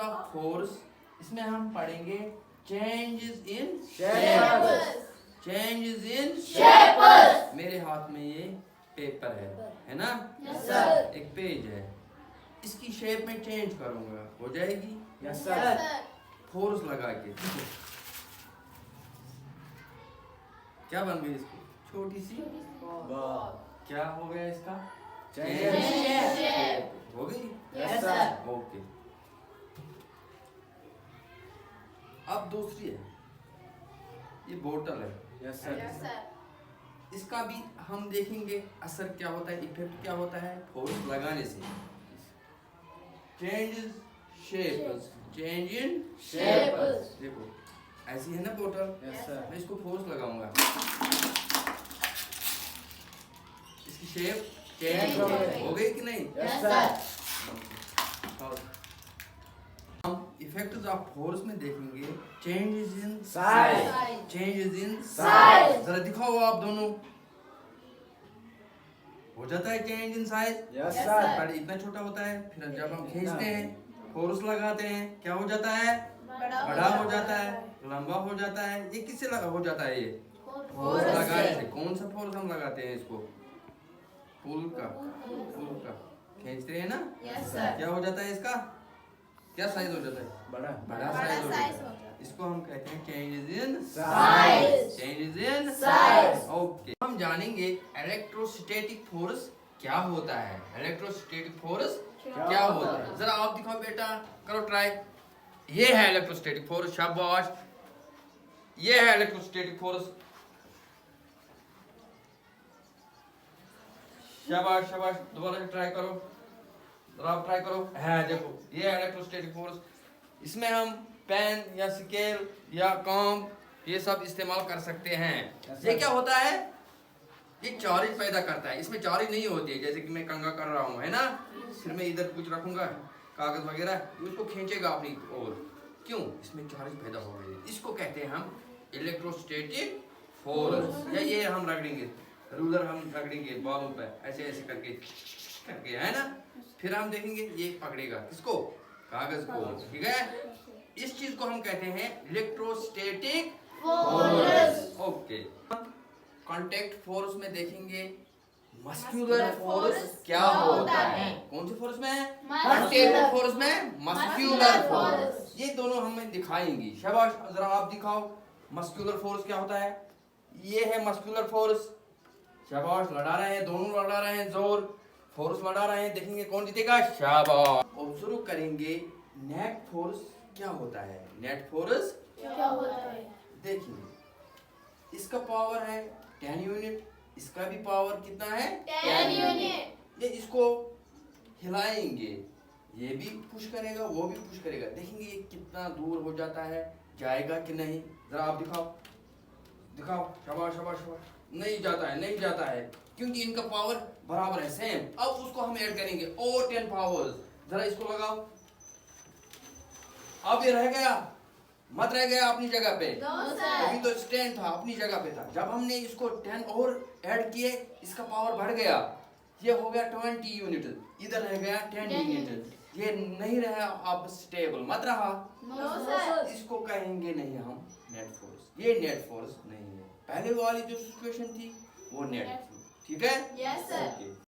Of force, इसमें हम पढ़ेंगे changes in changes in shapes. मेरे हाथ में ये पेपर है ना? Yes sir. एक पेज है, इसकी शेप में चेंज करूंगा, हो जाएगी? Yes sir. फोर्स लगा के क्या बन गई इसकी छोटी सी क्या हो गया इसका? शेप हो गई? Yes sir. ओके। अब दूसरी है, ये बोतल है। Yes sir. इसका भी हम देखेंगे असर क्या होता है, इफेक्ट क्या होता है फोर्स लगाने से। Change shape, change in shapes. देखो ऐसी है ना बोतल, यस सर। मैं इसको फोर्स लगाऊंगा, इसकी शेप चेंज हो गई कि नहीं? Yes sir. हम इफेक्ट्स ऑफ फोर्स में देखेंगे changes in size. Changes in size. जरा दिखाओ आप दोनों, हो जाता है change in size. Yes sir. पहले इतना छोटा होता है, फिर जब हम खींचते हैं फोर्स लगाते हैं क्या हो जाता है? बड़ा हो जाता है, लंबा हो जाता है। ये किससे हो जाता है? ये फोर्स लगाने से। कौन सा फोर्स हम लगाते हैं इसको? पुल का खींचते हैं ना? Yes sir. क्या हो जाता है इसका? क्या साइज हो जाता है? बड़ा साइज हो जाता है। इसको हम कहते हैं changes in size. Changes in size. Okay. हम जानेंगे इलेक्ट्रोस्टैटिक फोर्स क्या होता है। इलेक्ट्रोस्टैटिक फोर्स क्या होता है? जरा आप दिखाओ बेटा, करो ट्राई। ये है इलेक्ट्रोस्टैटिक फोर्स, शाबाश। ये है इलेक्ट्रोस्टैटिक फोर्स, शाबाश शाबाश। दोबारा से ट्राई करो, आप ट्राई करो। है देखो, ये है इलेक्ट्रोस्टैटिक फोर्स। इसमें हम पेन या स्केल या कॉम्ब ये सब इस्तेमाल कर सकते हैं। ये क्या होता है? ये चार्ज पैदा करता है। इसमें चार्ज नहीं होती है, जैसे कि मैं कंघा कर रहा हूँ है ना, फिर मैं इधर कुछ रखूंगा कागज वगैरह, उसको खींचेगा अपनी ओर। क्यों? इसमें चार्ज पैदा हो गई। इसको कहते हैं हम इलेक्ट्रोस्टैटिक फोर्स। या ये हम रगड़ेंगे, रूलर हम रगड़ेंगे बालों पे ऐसे ऐसे करके है ना, फिर हम देखेंगे ये पकड़ेगा किसको? कागज को। ठीक है, इस चीज को हम कहते हैं electrostatic force. Okay. Contact force में देखेंगे मस्कुलर फोर्स क्या होता है। कौन सी फोर्स में? कांटेक्ट फोर्स में मस्कुलर फोर्स। ये दोनों हमें दिखाएंगी। शाबाश, जरा आप दिखाओ मस्कुलर फोर्स क्या होता है। ये है मस्कुलर फोर्स, शाबाश। लड़ा रहे हैं, दोनों लड़ा रहे हैं, जोर फोर्स लड़ा रहे हैं। देखेंगे कौन जीतेगा, शाबाश। ऑब्जर्व करेंगे नेट फोर्स क्या होता है। नेट फोर्स क्या होता है? देखिए, इसका पावर है 10 यूनिट, इसका भी पावर कितना है? 10 यूनिट। ये इसको हिलाएंगे, ये भी पुश करेगा, वो भी पुश करेगा। देखेंगे ये कितना दूर हो जाता है, जाएगा कि नहीं। जरा आप दिखाओ, शाबाश शाबाश शाबाश। नहीं जाता है क्योंकि इनका पावर बराबर है, सेम। अब उसको हम ऐड करेंगे और 10 पावर्स। जरा इसको लगाओ, अब ये रह गया, मत रह गया अपनी जगह पे। अभी तो स्टैंड था, अपनी जगह पे था। जब हमने इसको 10 और ऐड किए, इसका पावर बढ़ गया, ये हो गया 20 यूनिट, इधर रह गया 10 यूनिट। ये नहीं रहा अब स्टेबल, मत रहा। इसको कहेंगे नहीं हम नेट फोर्स। ये नेट फोर्स नहीं है। पहले वाली जो सिचुएशन थी वो नेट थी। ठीक है? Yes sir. ओके।